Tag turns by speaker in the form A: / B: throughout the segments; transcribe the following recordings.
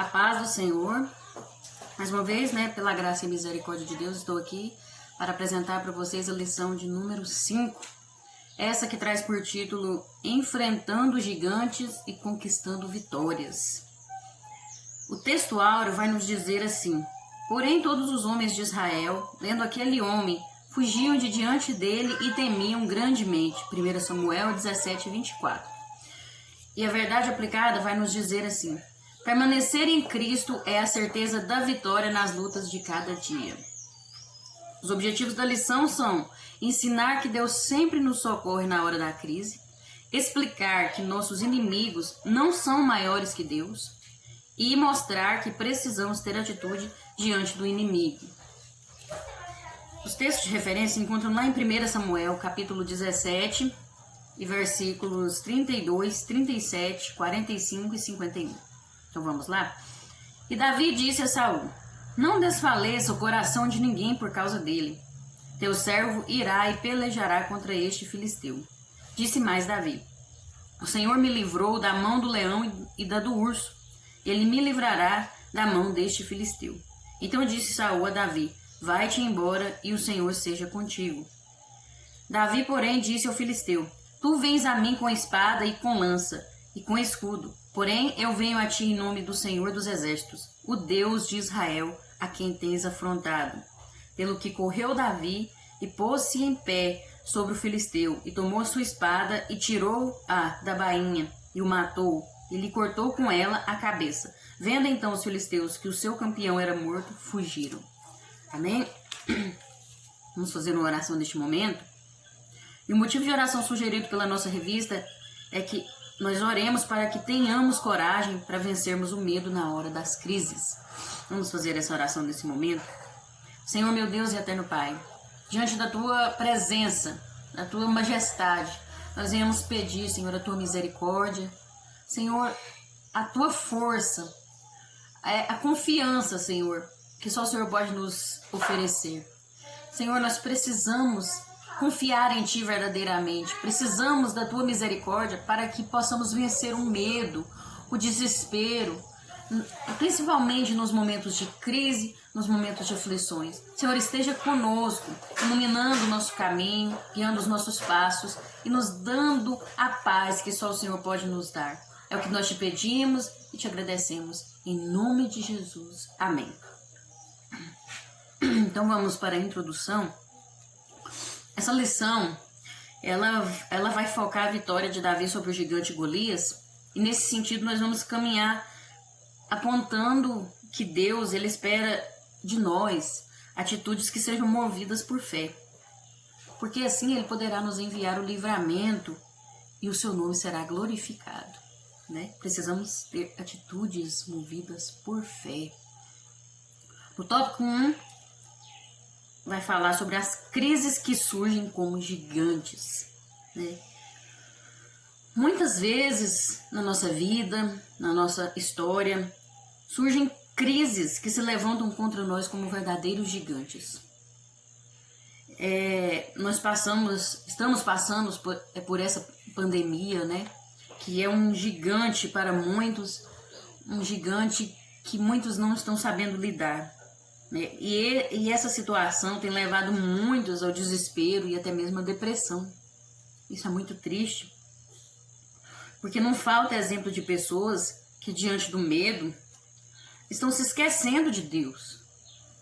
A: A paz do Senhor. Mais uma vez, pela graça e misericórdia de Deus, estou aqui para apresentar para vocês a lição de número 5. Essa que traz por título Enfrentando Gigantes e Conquistando Vitórias. O texto áureo vai nos dizer assim: porém todos os homens de Israel, vendo aquele homem, fugiam de diante dele e temiam grandemente. 1 Samuel 17, 24. E a verdade aplicada vai nos dizer assim: permanecer em Cristo é a certeza da vitória nas lutas de cada dia. Os objetivos da lição são ensinar que Deus sempre nos socorre na hora da crise, explicar que nossos inimigos não são maiores que Deus e mostrar que precisamos ter atitude diante do inimigo. Os textos de referência se encontram lá em 1 Samuel, capítulo 17, e versículos 32, 37, 45 e 51. Então vamos lá? E Davi disse a Saul: não desfaleça o coração de ninguém por causa dele. Teu servo irá e pelejará contra este filisteu. Disse mais Davi: o Senhor me livrou da mão do leão e da do urso. Ele me livrará da mão deste filisteu. Então disse Saul a Davi: vai-te embora e o Senhor seja contigo. Davi, porém, disse ao filisteu: tu vens a mim com espada e com lança e com escudo. Porém, eu venho a ti em nome do Senhor dos Exércitos, o Deus de Israel, a quem tens afrontado. Pelo que correu Davi e pôs-se em pé sobre o filisteu, e tomou sua espada e tirou-a da bainha, e o matou, e lhe cortou com ela a cabeça. Vendo então os filisteus que o seu campeão era morto, fugiram. Amém? Vamos fazer uma oração neste momento. E o motivo de oração sugerido pela nossa revista é que nós oremos para que tenhamos coragem para vencermos o medo na hora das crises. Vamos fazer essa oração nesse momento. Senhor, meu Deus e eterno Pai, diante da Tua presença, da Tua majestade, nós viemos pedir, Senhor, a Tua misericórdia, Senhor, a Tua força, a confiança, Senhor, que só o Senhor pode nos oferecer. Senhor, nós precisamos confiar em Ti verdadeiramente. Precisamos da Tua misericórdia para que possamos vencer o medo, o desespero, principalmente nos momentos de crise, nos momentos de aflições. Senhor, esteja conosco, iluminando o nosso caminho, guiando os nossos passos e nos dando a paz que só o Senhor pode nos dar. É o que nós te pedimos e te agradecemos. Em nome de Jesus. Amém. Então vamos para a introdução. Essa lição, ela vai focar a vitória de Davi sobre o gigante Golias, e nesse sentido nós vamos caminhar apontando que Deus, Ele espera de nós atitudes que sejam movidas por fé, porque assim Ele poderá nos enviar o livramento e o seu nome será glorificado, Precisamos ter atitudes movidas por fé. No tópico 1, vai falar sobre as crises que surgem como gigantes. Muitas vezes na nossa vida, na nossa história, surgem crises que se levantam contra nós como verdadeiros gigantes. Estamos passando por essa pandemia, que é um gigante para muitos, um gigante que muitos não estão sabendo lidar. E essa situação tem levado muitos ao desespero e até mesmo à depressão. Isso é muito triste, porque não falta exemplo de pessoas que, diante do medo, estão se esquecendo de Deus.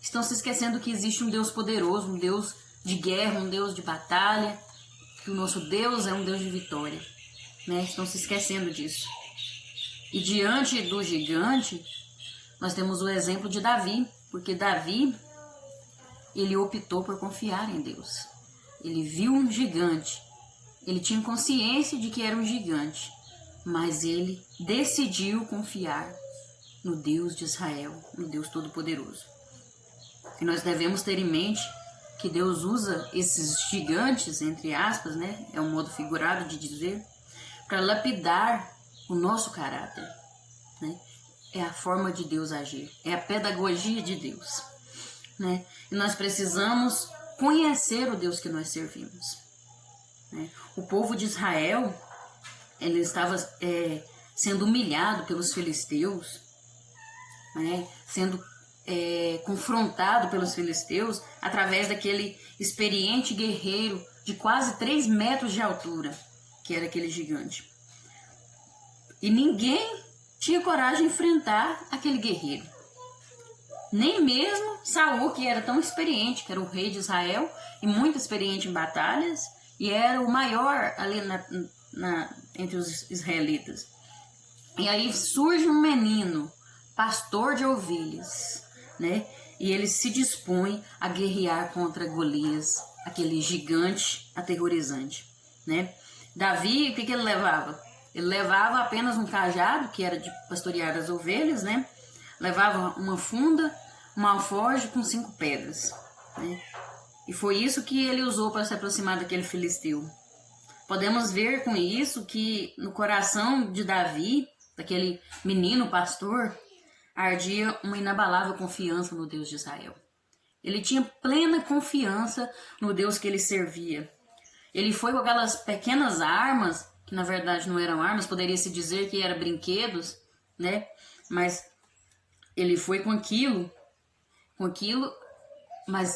A: Estão se esquecendo que existe um Deus poderoso, um Deus de guerra, um Deus de batalha, que o nosso Deus é um Deus de vitória. Estão se esquecendo disso. E diante do gigante, nós temos o exemplo de Davi, porque Davi, ele optou por confiar em Deus. Ele viu um gigante, ele tinha consciência de que era um gigante, mas ele decidiu confiar no Deus de Israel, no Deus Todo-Poderoso. E nós devemos ter em mente que Deus usa esses gigantes, entre aspas, é um modo figurado de dizer, para lapidar o nosso caráter, É a forma de Deus agir, é a pedagogia de Deus, E nós precisamos conhecer o Deus que nós servimos, O povo de Israel, ele estava sendo humilhado pelos filisteus, né, sendo confrontado pelos filisteus através daquele experiente guerreiro de quase 3 metros de altura, que era aquele gigante. E ninguém tinha coragem de enfrentar aquele guerreiro. Nem mesmo Saul, que era tão experiente, que era o rei de Israel e muito experiente em batalhas, e era o maior ali entre os israelitas. E aí surge um menino, pastor de ovelhas, né? E ele se dispõe a guerrear contra Golias, aquele gigante aterrorizante, né? Davi, o que ele levava? Ele levava apenas um cajado, que era de pastorear as ovelhas, né? Levava uma funda, um alforje com 5 pedras, né? E foi isso que ele usou para se aproximar daquele filisteu. Podemos ver com isso que no coração de Davi, daquele menino pastor, ardia uma inabalável confiança no Deus de Israel. Ele tinha plena confiança no Deus que ele servia. Ele foi com aquelas pequenas armas, que na verdade não eram armas, poderia-se dizer que eram brinquedos, né? Mas ele foi com aquilo, mas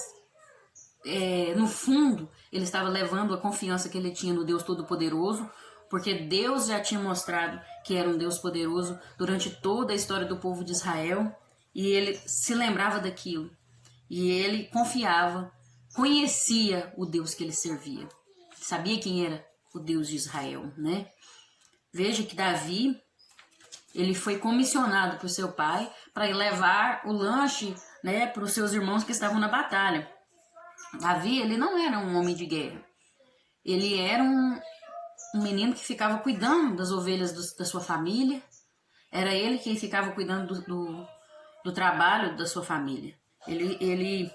A: no fundo ele estava levando a confiança que ele tinha no Deus Todo-Poderoso, porque Deus já tinha mostrado que era um Deus poderoso durante toda a história do povo de Israel, e ele se lembrava daquilo, e ele confiava, conhecia o Deus que ele servia, sabia quem era o Deus de Israel, né? Veja que Davi, ele foi comissionado por seu pai para ir levar o lanche, né, para os seus irmãos que estavam na batalha. Davi, ele não era um homem de guerra, ele era um menino que ficava cuidando das ovelhas da sua família, era ele quem ficava cuidando do trabalho da sua família. Ele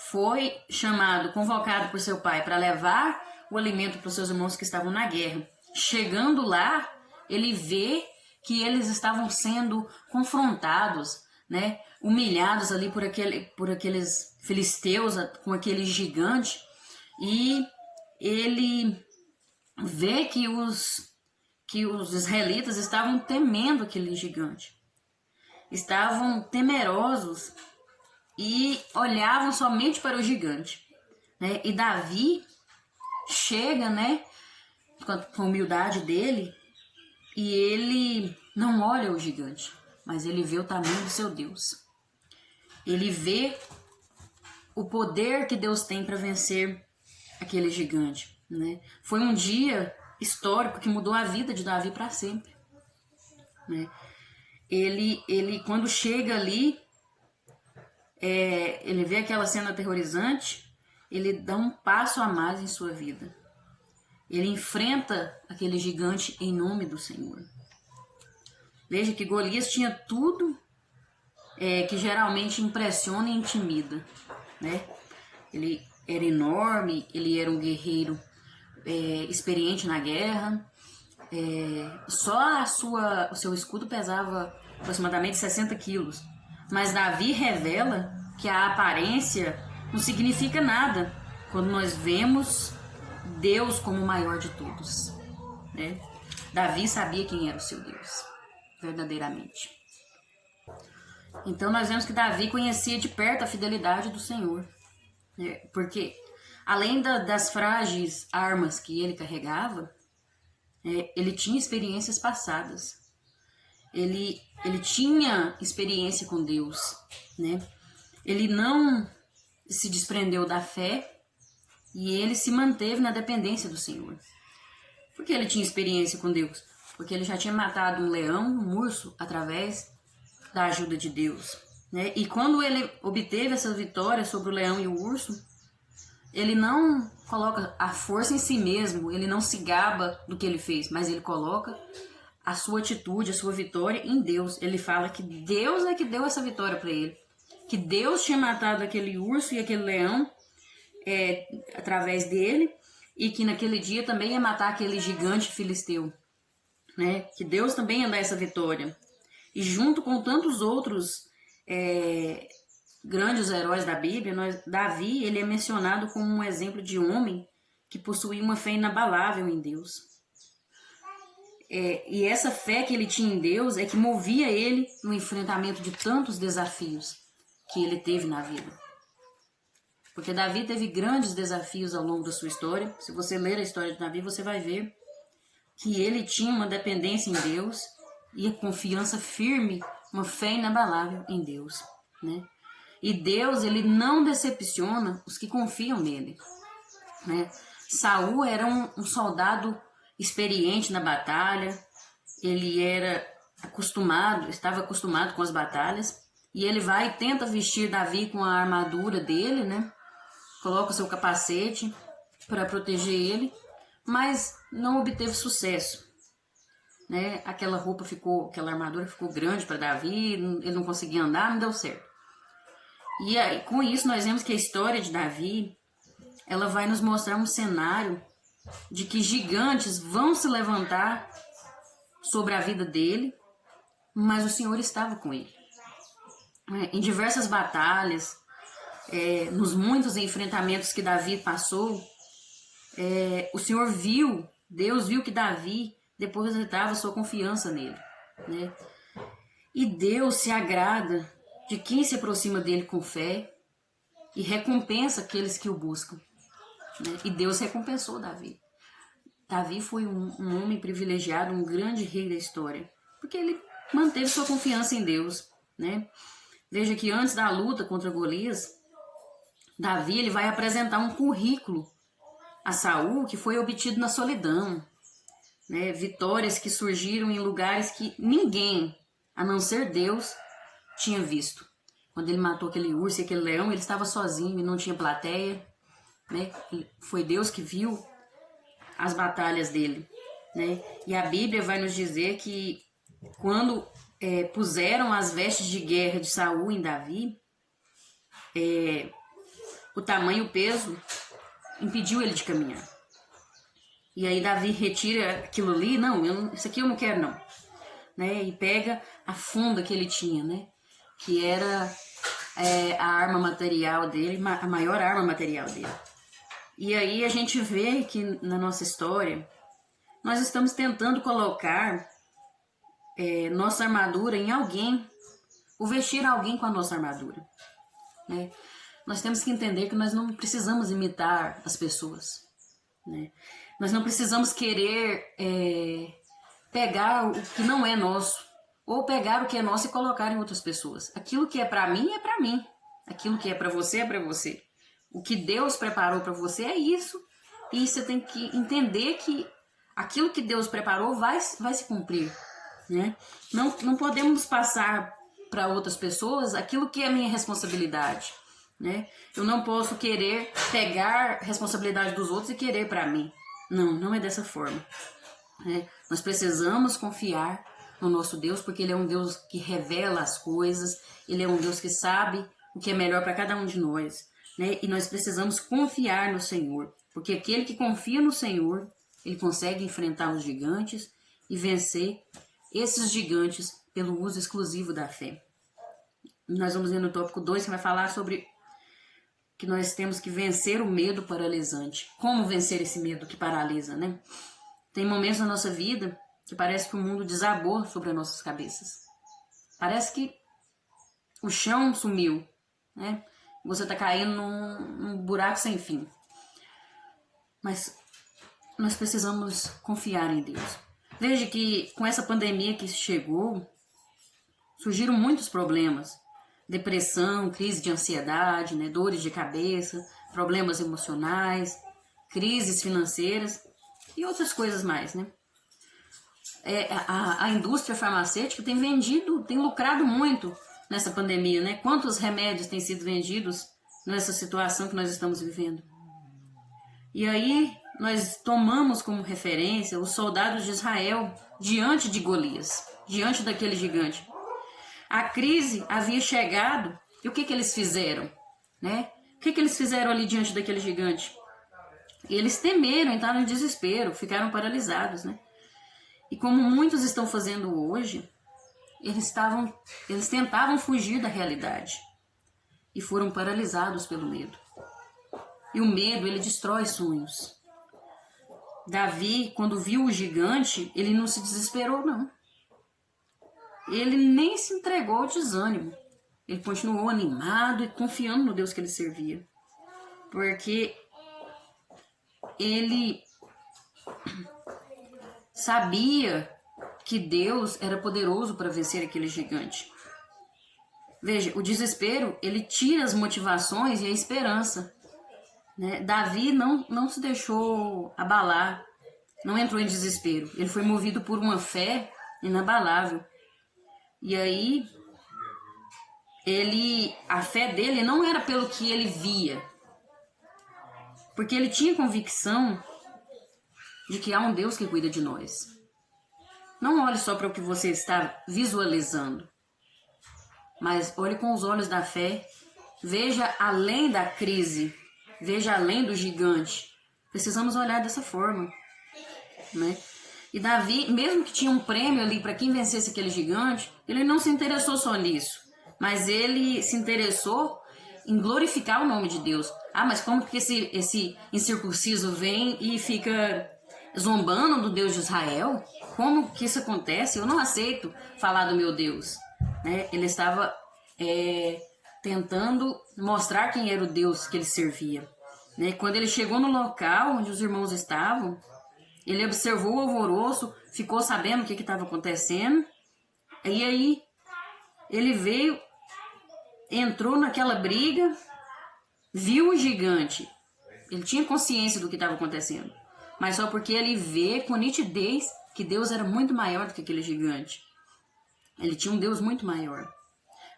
A: foi chamado, convocado por seu pai para levar o alimento para os seus irmãos que estavam na guerra. Chegando lá, ele vê que eles estavam sendo confrontados, né, humilhados ali por aqueles filisteus, com aquele gigante, e ele vê que os israelitas estavam temendo aquele gigante, estavam temerosos e olhavam somente para o gigante, né? E Davi chega, né, com a humildade dele, e ele não olha o gigante, mas ele vê o tamanho do seu Deus. Ele vê o poder que Deus tem para vencer aquele gigante, né? Foi um dia histórico que mudou a vida de Davi para sempre, né? Ele quando chega ali, ele vê aquela cena aterrorizante, ele dá um passo a mais em sua vida. Ele enfrenta aquele gigante em nome do Senhor. Veja que Golias tinha tudo que geralmente impressiona e intimida, né? Ele era enorme, ele era um guerreiro experiente na guerra. Só o seu escudo pesava aproximadamente 60 quilos. Mas Davi revela que a aparência não significa nada quando nós vemos Deus como o maior de todos, né? Davi sabia quem era o seu Deus, verdadeiramente. Então nós vemos que Davi conhecia de perto a fidelidade do Senhor, né? Porque além das frágeis armas que ele carregava, ele tinha experiências passadas. Ele tinha experiência com Deus, né? Ele não se desprendeu da fé e ele se manteve na dependência do Senhor. Por que ele tinha experiência com Deus? Porque ele já tinha matado um leão, um urso, através da ajuda de Deus, né? E quando ele obteve essa vitória sobre o leão e o urso, ele não coloca a força em si mesmo, ele não se gaba do que ele fez, mas ele coloca a sua atitude, a sua vitória em Deus. Ele fala que Deus é que deu essa vitória para ele, que Deus tinha matado aquele urso e aquele leão através dele, e que naquele dia também ia matar aquele gigante filisteu, né? Que Deus também ia dar essa vitória. E junto com tantos outros grandes heróis da Bíblia, Davi, ele é mencionado como um exemplo de homem que possuía uma fé inabalável em Deus. E essa fé que ele tinha em Deus é que movia ele no enfrentamento de tantos desafios que ele teve na vida. Porque Davi teve grandes desafios ao longo da sua história. Se você ler a história de Davi, você vai ver que ele tinha uma dependência em Deus e a confiança firme, uma fé inabalável em Deus, né? E Deus, ele não decepciona os que confiam nele, né? Saul era um soldado experiente na batalha, ele estava acostumado com as batalhas, e ele vai e tenta vestir Davi com a armadura dele, né? Coloca o seu capacete para proteger ele, mas não obteve sucesso, né? Aquela armadura ficou grande para Davi, ele não conseguia andar, não deu certo. E aí, com isso nós vemos que a história de Davi, ela vai nos mostrar um cenário de que gigantes vão se levantar sobre a vida dele, mas o Senhor estava com ele. Em diversas batalhas, nos muitos enfrentamentos que Davi passou, o Senhor Deus viu que Davi depositava sua confiança nele, né? E Deus se agrada de quem se aproxima dele com fé e recompensa aqueles que o buscam, né? E Deus recompensou Davi. Davi foi um homem privilegiado, um grande rei da história, porque ele manteve sua confiança em Deus, né? Veja que antes da luta contra Golias, Davi ele vai apresentar um currículo a Saul que foi obtido na solidão, né? Vitórias que surgiram em lugares que ninguém, a não ser Deus, tinha visto. Quando ele matou aquele urso e aquele leão, ele estava sozinho e não tinha plateia, né? Foi Deus que viu as batalhas dele, né? E a Bíblia vai nos dizer que quando puseram as vestes de guerra de Saul em Davi, o tamanho e o peso impediu ele de caminhar. E aí Davi retira aquilo ali, isso aqui eu não quero não, né? E pega a funda que ele tinha, né? Que era a arma material dele, a maior arma material dele. E aí a gente vê que na nossa história, nós estamos tentando colocar nossa armadura em alguém, ou vestir alguém com a nossa armadura, né? Nós temos que entender que nós não precisamos imitar as pessoas, né? Nós não precisamos querer pegar o que não é nosso, ou pegar o que é nosso e colocar em outras pessoas. Aquilo que é para mim é para mim, aquilo que é para você é para você. O que Deus preparou para você é isso, e você tem que entender que aquilo que Deus preparou vai se cumprir, né? Não podemos passar para outras pessoas aquilo que é minha responsabilidade, né? Eu não posso querer pegar responsabilidade dos outros e querer para mim. Não é dessa forma, né? Nós precisamos confiar no nosso Deus, porque Ele é um Deus que revela as coisas, Ele é um Deus que sabe o que é melhor para cada um de nós, né? E nós precisamos confiar no Senhor, porque aquele que confia no Senhor, ele consegue enfrentar os gigantes e vencer esses gigantes pelo uso exclusivo da fé. Nós vamos ver no tópico 2, que vai falar sobre que nós temos que vencer o medo paralisante. Como vencer esse medo que paralisa, né? Tem momentos na nossa vida que parece que o mundo desabou sobre as nossas cabeças. Parece que o chão sumiu, né? Você está caindo num buraco sem fim. Mas nós precisamos confiar em Deus. Veja que com essa pandemia que chegou, surgiram muitos problemas. Depressão, crise de ansiedade, né? Dores de cabeça, problemas emocionais, crises financeiras e outras coisas mais, né? A indústria farmacêutica tem lucrado muito nessa pandemia, né? Quantos remédios têm sido vendidos nessa situação que nós estamos vivendo? E aí nós tomamos como referência os soldados de Israel diante de Golias, diante daquele gigante. A crise havia chegado e o que eles fizeram, né? O que eles fizeram ali diante daquele gigante? Eles temeram, entraram em desespero, ficaram paralisados, né? E como muitos estão fazendo hoje, eles tentavam fugir da realidade e foram paralisados pelo medo. E o medo, ele destrói sonhos. Davi, quando viu o gigante, ele não se desesperou, não. Ele nem se entregou ao desânimo. Ele continuou animado e confiando no Deus que ele servia. Porque ele sabia que Deus era poderoso para vencer aquele gigante. Veja, o desespero, ele tira as motivações e a esperança. Né? Davi não se deixou abalar, não entrou em desespero. Ele foi movido por uma fé inabalável. E aí, a fé dele não era pelo que ele via, porque ele tinha convicção de que há um Deus que cuida de nós. Não olhe só para o que você está visualizando, mas olhe com os olhos da fé, veja além da crise, veja além do gigante. Precisamos olhar dessa forma, né? E Davi, mesmo que tinha um prêmio ali para quem vencesse aquele gigante, ele não se interessou só nisso, mas ele se interessou em glorificar o nome de Deus. Ah, mas como que esse incircunciso vem e fica zombando do Deus de Israel? Como que isso acontece? Eu não aceito falar do meu Deus. Né? Ele estava tentando mostrar quem era o Deus que ele servia. Né? Quando ele chegou no local onde os irmãos estavam, ele observou o alvoroço, ficou sabendo o que estava acontecendo. E aí ele veio, entrou naquela briga, viu o gigante. Ele tinha consciência do que estava acontecendo, mas só porque ele vê com nitidez que Deus era muito maior do que aquele gigante. Ele tinha um Deus muito maior.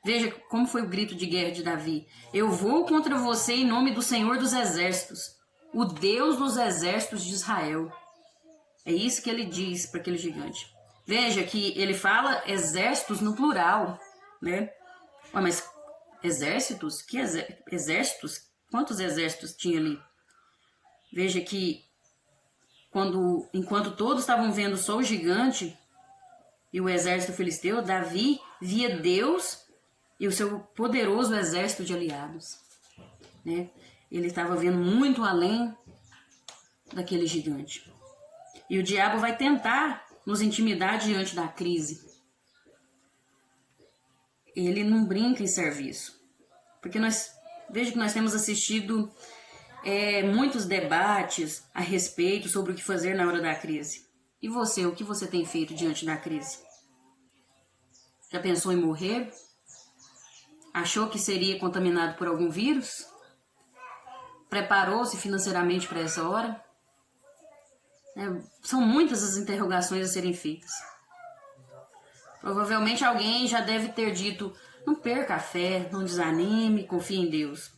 A: Veja como foi o grito de guerra de Davi. Eu vou contra você em nome do Senhor dos Exércitos, o Deus dos exércitos de Israel. É isso que ele diz para aquele gigante. Veja que ele fala exércitos no plural, né? Ué, mas exércitos? Que exércitos? Quantos exércitos tinha ali? Veja que enquanto todos estavam vendo só o gigante e o exército filisteu, Davi via Deus e o seu poderoso exército de aliados. Né? Ele estava vendo muito além daquele gigante. E o diabo vai tentar nos intimidar diante da crise. Ele não brinca em serviço. Porque veja que nós temos assistido muitos debates a respeito sobre o que fazer na hora da crise. E você, o que você tem feito diante da crise? Já pensou em morrer? Achou que seria contaminado por algum vírus? Preparou-se financeiramente para essa hora? São muitas as interrogações a serem feitas. Provavelmente alguém já deve ter dito: não perca a fé, não desanime, confie em Deus.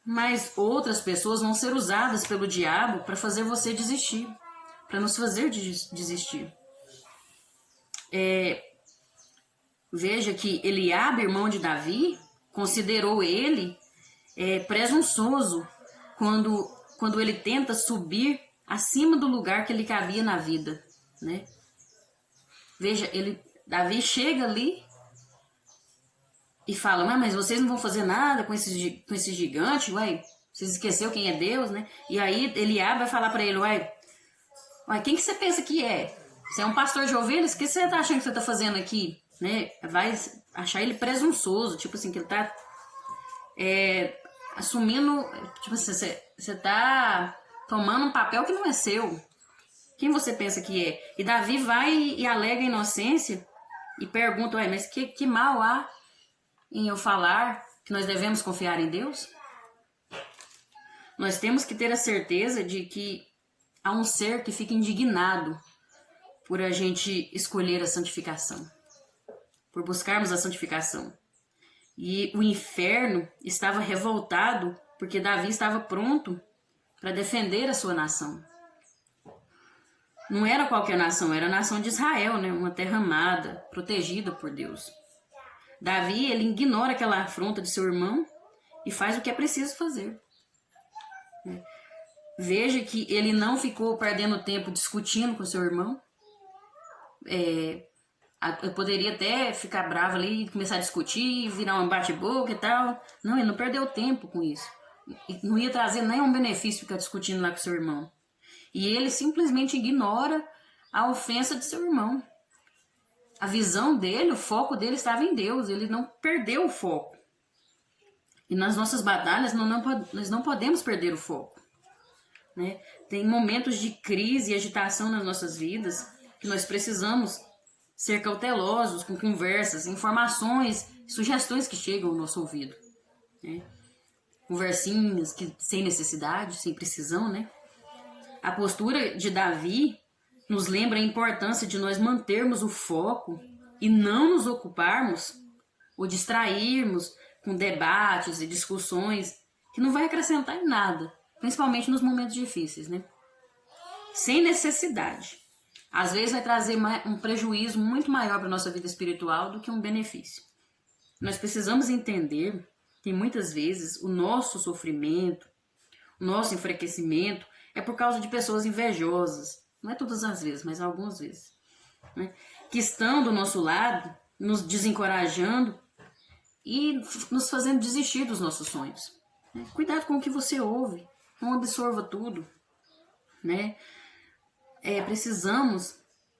A: Mas outras pessoas vão ser usadas pelo diabo para fazer você desistir, para nos fazer desistir. Veja que Eliabe, irmão de Davi, considerou ele presunçoso quando ele tenta subir acima do lugar que lhe cabia na vida, né? Veja, Davi chega ali e fala: mas vocês não vão fazer nada com esse gigante, uai, vocês esqueceram quem é Deus, né? E aí Eliabe vai falar para ele: uai, quem que você pensa que é? Você é um pastor de ovelhas? O que você tá achando que você tá fazendo aqui? Né? Vai achar ele presunçoso, tipo assim, que ele tá assumindo, tipo assim, você tá tomando um papel que não é seu. Quem você pensa que é? E Davi vai e alega a inocência e pergunta: mas que mal há em eu falar que nós devemos confiar em Deus? Nós temos que ter a certeza de que há um ser que fica indignado por a gente escolher a santificação, por buscarmos a santificação. E o inferno estava revoltado porque Davi estava pronto para defender a sua nação. Não era qualquer nação, era a nação de Israel, né? Uma terra amada, protegida por Deus. Davi, ele ignora aquela afronta de seu irmão e faz o que é preciso fazer. Veja que ele não ficou perdendo tempo discutindo com seu irmão. Eu poderia até ficar bravo ali e começar a discutir, virar um bate-boca e tal. Não, ele não perdeu tempo com isso. Não ia trazer nenhum benefício ficar discutindo lá com seu irmão. E ele simplesmente ignora a ofensa de seu irmão. A visão dele, o foco dele estava em Deus, ele não perdeu o foco. E nas nossas batalhas nós não podemos perder o foco, né? Tem momentos de crise e agitação nas nossas vidas que nós precisamos ser cautelosos com conversas, informações, sugestões que chegam ao nosso ouvido, né? Conversinhas que, sem necessidade, sem precisão, né? A postura de Davi nos lembra a importância de nós mantermos o foco e não nos ocuparmos ou distrairmos com debates e discussões que não vai acrescentar em nada, principalmente nos momentos difíceis, né? Sem necessidade. Às vezes vai trazer um prejuízo muito maior para a nossa vida espiritual do que um benefício. Nós precisamos entender que muitas vezes o nosso sofrimento, o nosso enfraquecimento é por causa de pessoas invejosas. Não é todas as vezes, mas algumas vezes, né? Que estão do nosso lado, nos desencorajando e nos fazendo desistir dos nossos sonhos, né? Cuidado com o que você ouve, não absorva tudo, né? Precisamos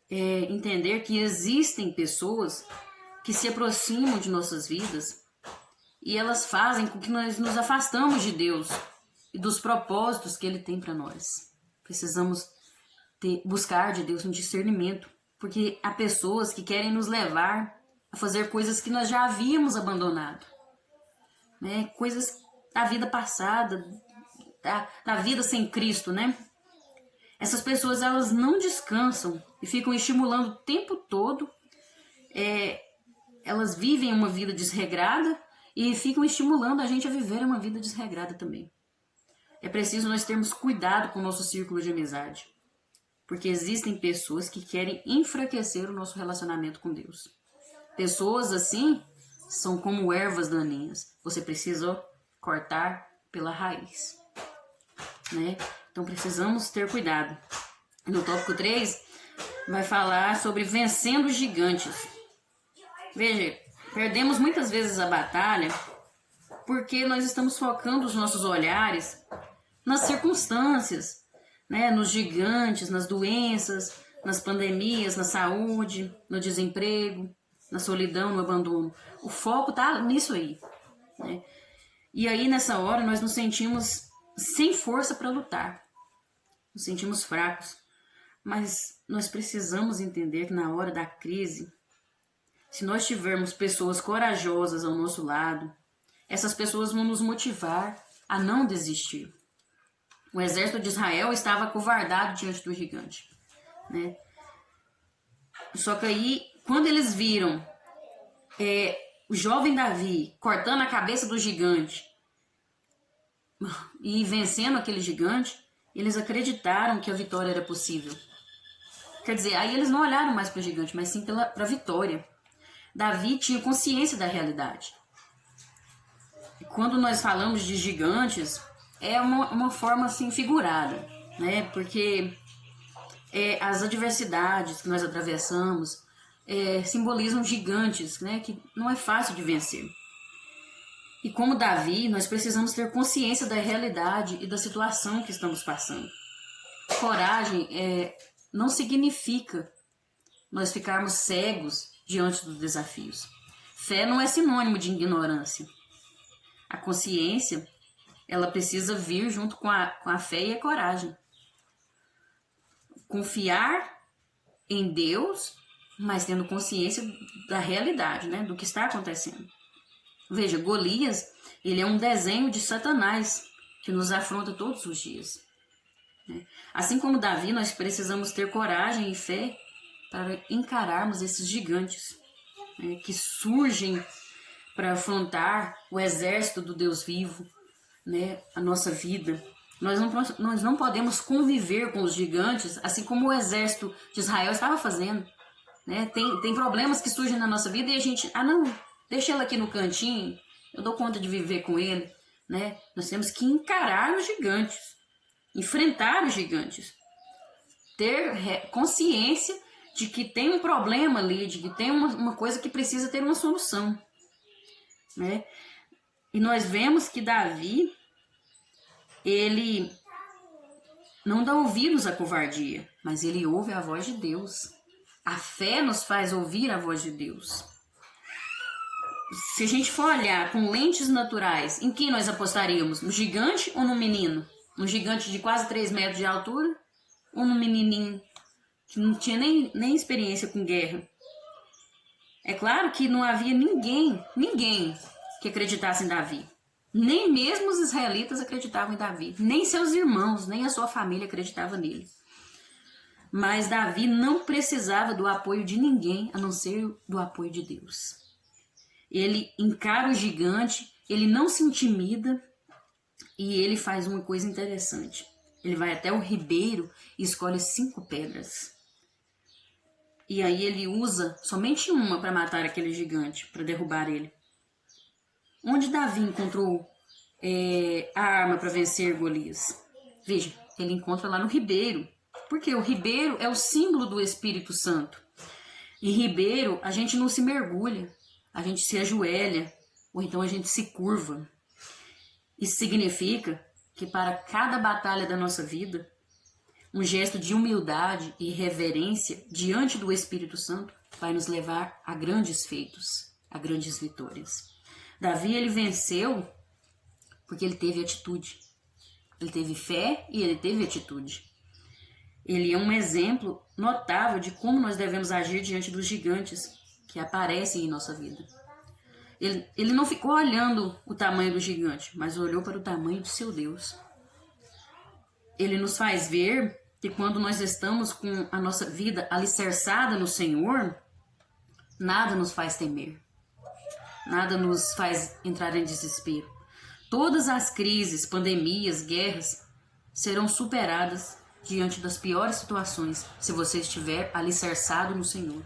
A: entender que existem pessoas que se aproximam de nossas vidas e elas fazem com que nós nos afastamos de Deus e dos propósitos que Ele tem para nós. Precisamos buscar de Deus um discernimento, porque há pessoas que querem nos levar a fazer coisas que nós já havíamos abandonado, né? Coisas da vida passada, da vida sem Cristo, né? Essas pessoas, elas não descansam e ficam estimulando o tempo todo. Elas vivem uma vida desregrada e ficam estimulando a gente a viver uma vida desregrada também. É preciso nós termos cuidado com o nosso círculo de amizade, porque existem pessoas que querem enfraquecer o nosso relacionamento com Deus. Pessoas assim são como ervas daninhas. Você precisa cortar pela raiz, né? Então precisamos ter cuidado. No tópico 3 vai falar sobre vencendo os gigantes. Veja, perdemos muitas vezes a batalha porque nós estamos focando os nossos olhares nas circunstâncias, né? Nos gigantes, nas doenças, nas pandemias, na saúde, no desemprego, na solidão, no abandono. O foco está nisso aí, né? E aí nessa hora nós nos sentimos sem força para lutar, nos sentimos fracos, mas nós precisamos entender que na hora da crise, se nós tivermos pessoas corajosas ao nosso lado, essas pessoas vão nos motivar a não desistir. O exército de Israel estava acovardado diante do gigante, né? Só que aí, quando eles viram o jovem Davi cortando a cabeça do gigante e vencendo aquele gigante, eles acreditaram que a vitória era possível. Quer dizer, aí eles não olharam mais para o gigante, mas sim para a vitória. Davi tinha consciência da realidade. E quando nós falamos de gigantes, é uma forma assim figurada, né? Porque as adversidades que nós atravessamos simbolizam gigantes, né? Que não é fácil de vencer. E como Davi, nós precisamos ter consciência da realidade e da situação que estamos passando. Coragem não significa nós ficarmos cegos diante dos desafios. Fé não é sinônimo de ignorância. A consciência, ela precisa vir junto com a fé e a coragem. Confiar em Deus, mas tendo consciência da realidade, né? Do que está acontecendo. Veja, Golias, ele é um desenho de Satanás que nos afronta todos os dias, né? Assim como Davi, nós precisamos ter coragem e fé para encararmos esses gigantes, né, que surgem para afrontar o exército do Deus vivo, né, a nossa vida. Nós não podemos conviver com os gigantes assim como o exército de Israel estava fazendo, né? Tem problemas que surgem na nossa vida e a gente, não, deixa ele aqui no cantinho, eu dou conta de viver com ele, né? Nós temos que encarar os gigantes, enfrentar os gigantes, ter consciência de que tem um problema ali, de que tem uma coisa que precisa ter uma solução, né? E nós vemos que Davi, ele não dá ouvidos à covardia, mas ele ouve a voz de Deus. A fé nos faz ouvir a voz de Deus. Se a gente for olhar com lentes naturais, em quem nós apostaríamos? No gigante ou no menino? Um gigante de quase 3 metros de altura? Ou no menininho que não tinha nem experiência com guerra? É claro que não havia ninguém que acreditasse em Davi. Nem mesmo os israelitas acreditavam em Davi. Nem seus irmãos, nem a sua família acreditava nele. Mas Davi não precisava do apoio de ninguém, a não ser do apoio de Deus. Ele encara o gigante, ele não se intimida e ele faz uma coisa interessante. Ele vai até o ribeiro e escolhe 5 pedras. E aí ele usa somente uma para matar aquele gigante, para derrubar ele. Onde Davi encontrou a arma para vencer Golias? Veja, ele encontra lá no ribeiro. Porque o ribeiro é o símbolo do Espírito Santo. Em ribeiro, a gente não se mergulha, a gente se ajoelha, ou então a gente se curva. Isso significa que para cada batalha da nossa vida, um gesto de humildade e reverência diante do Espírito Santo vai nos levar a grandes feitos, a grandes vitórias. Davi, ele venceu porque ele teve atitude. Ele teve fé e ele teve atitude. Ele é um exemplo notável de como nós devemos agir diante dos gigantes que aparecem em nossa vida. Ele não ficou olhando o tamanho do gigante, mas olhou para o tamanho de seu Deus. Ele nos faz ver que quando nós estamos com a nossa vida alicerçada no Senhor, nada nos faz temer. Nada nos faz entrar em desespero. Todas as crises, pandemias, guerras serão superadas diante das piores situações, se você estiver alicerçado no Senhor.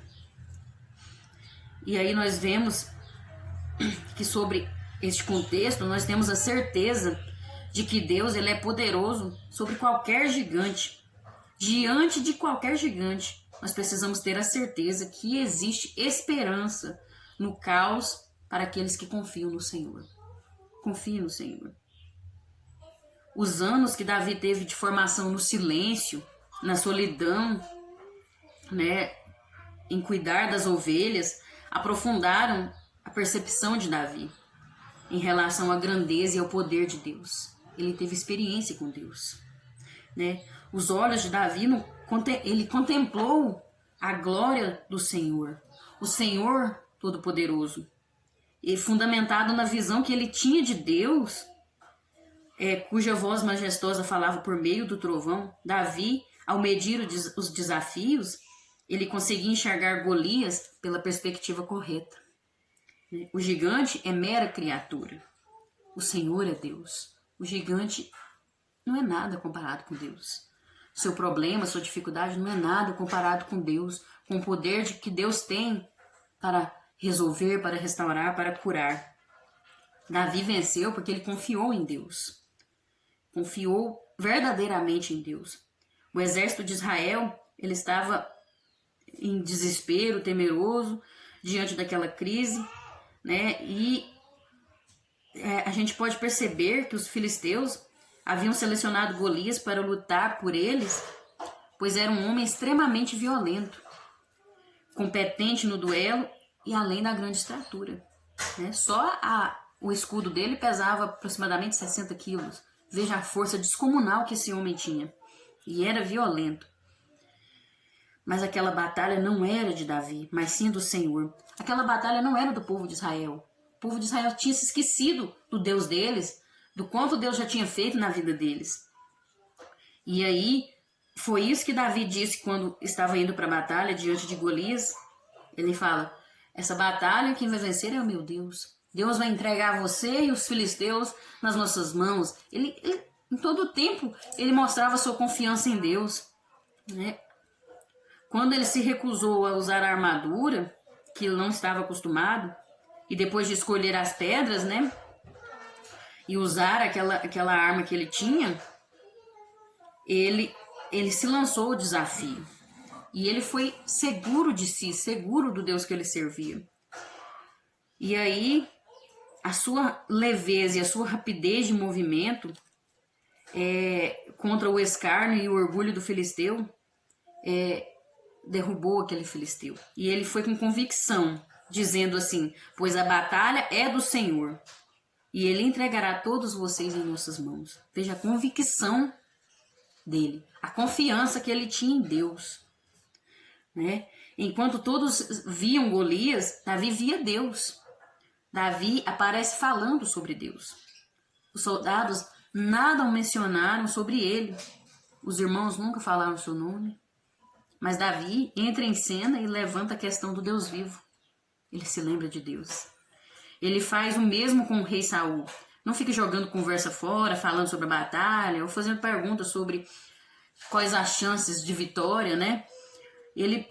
A: E aí nós vemos que sobre este contexto, nós temos a certeza de que Deus, ele é poderoso sobre qualquer gigante. Diante de qualquer gigante, nós precisamos ter a certeza que existe esperança no caos para aqueles que confiam no Senhor. Confie no Senhor. Os anos que Davi teve de formação no silêncio, na solidão, né, em cuidar das ovelhas, aprofundaram a percepção de Davi em relação à grandeza e ao poder de Deus. Ele teve experiência com Deus, né? Os olhos de Davi, ele contemplou a glória do Senhor, o Senhor Todo-Poderoso, e fundamentado na visão que ele tinha de Deus, cuja voz majestosa falava por meio do trovão. Davi, ao medir os desafios, ele conseguia enxergar Golias pela perspectiva correta. O gigante é mera criatura. O Senhor é Deus. O gigante não é nada comparado com Deus. Seu problema, sua dificuldade não é nada comparado com Deus, com o poder que Deus tem para resolver, para restaurar, para curar. Davi venceu porque ele confiou em Deus. Confiou verdadeiramente em Deus. O exército de Israel, ele estava em desespero, temeroso, diante daquela crise, né? E a gente pode perceber que os filisteus haviam selecionado Golias para lutar por eles, pois era um homem extremamente violento, competente no duelo e além da grande estatura, né? Só o escudo dele pesava aproximadamente 60 quilos. Veja a força descomunal que esse homem tinha. E era violento. Mas aquela batalha não era de Davi, mas sim do Senhor. Aquela batalha não era do povo de Israel. O povo de Israel tinha se esquecido do Deus deles, do quanto Deus já tinha feito na vida deles. E aí, foi isso que Davi disse quando estava indo para a batalha diante de Golias. Ele fala: essa batalha quem vai vencer é o meu Deus. Deus vai entregar você e os filisteus nas nossas mãos. Ele em todo o tempo, ele mostrava sua confiança em Deus, né? Quando ele se recusou a usar a armadura, que ele não estava acostumado, e depois de escolher as pedras, né, e usar aquela arma que ele tinha, ele se lançou ao desafio. E ele foi seguro de si, seguro do Deus que ele servia. E aí, a sua leveza e a sua rapidez de movimento contra o escárnio e o orgulho do filisteu, derrubou aquele filisteu. E ele foi com convicção, dizendo assim: pois a batalha é do Senhor, e ele entregará todos vocês em nossas mãos. Veja a convicção dele, a confiança que ele tinha em Deus, né? Enquanto todos viam Golias, Davi via Deus. Davi aparece falando sobre Deus. Os soldados nada o mencionaram sobre ele. Os irmãos nunca falaram seu nome. Mas Davi entra em cena e levanta a questão do Deus vivo. Ele se lembra de Deus. Ele faz o mesmo com o rei Saul. Não fica jogando conversa fora, falando sobre a batalha, ou fazendo perguntas sobre quais as chances de vitória, né? Ele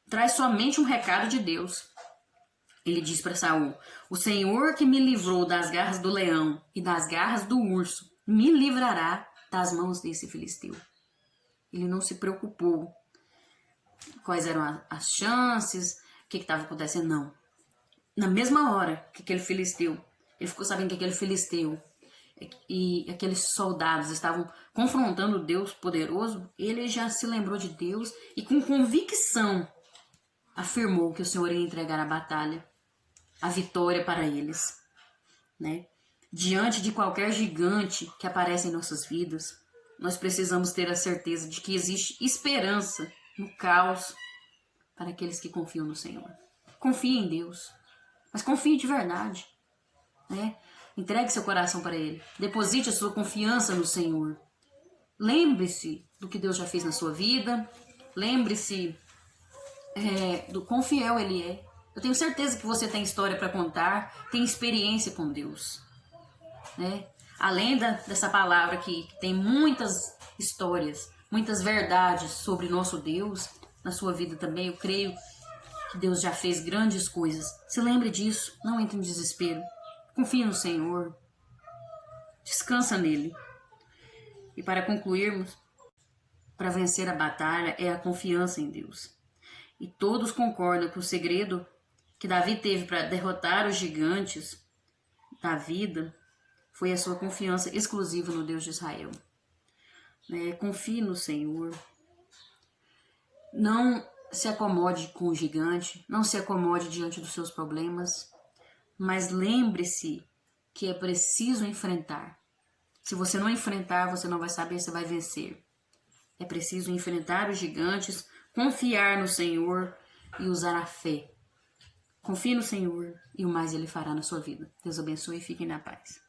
A: traz somente um recado de Deus. Ele diz para Saul: o Senhor que me livrou das garras do leão e das garras do urso, me livrará das mãos desse filisteu. Ele não se preocupou quais eram as chances, o que estava acontecendo, não. Na mesma hora que aquele filisteu, ele ficou sabendo que aquele filisteu e aqueles soldados estavam confrontando o Deus poderoso, ele já se lembrou de Deus e com convicção afirmou que o Senhor ia entregar a batalha, a vitória para eles, né? Diante de qualquer gigante que aparece em nossas vidas, nós precisamos ter a certeza de que existe esperança no caos para aqueles que confiam no Senhor. Confie em Deus, mas confie de verdade, né? Entregue seu coração para Ele. Deposite a sua confiança no Senhor. Lembre-se do que Deus já fez na sua vida. Lembre-se do quão fiel Ele é. Eu tenho certeza que você tem história para contar, tem experiência com Deus, né? Além dessa palavra que tem muitas histórias, muitas verdades sobre nosso Deus, na sua vida também, eu creio que Deus já fez grandes coisas. Se lembre disso, não entre em desespero. Confie no Senhor. Descansa nele. E para concluirmos, para vencer a batalha é a confiança em Deus. E todos concordam que o segredo que Davi teve para derrotar os gigantes da vida foi a sua confiança exclusiva no Deus de Israel. Confie no Senhor. Não se acomode com o gigante, não se acomode diante dos seus problemas, mas lembre-se que é preciso enfrentar. Se você não enfrentar, você não vai saber se vai vencer. É preciso enfrentar os gigantes, confiar no Senhor e usar a fé. Confie no Senhor e o mais Ele fará na sua vida. Deus abençoe e fiquem na paz.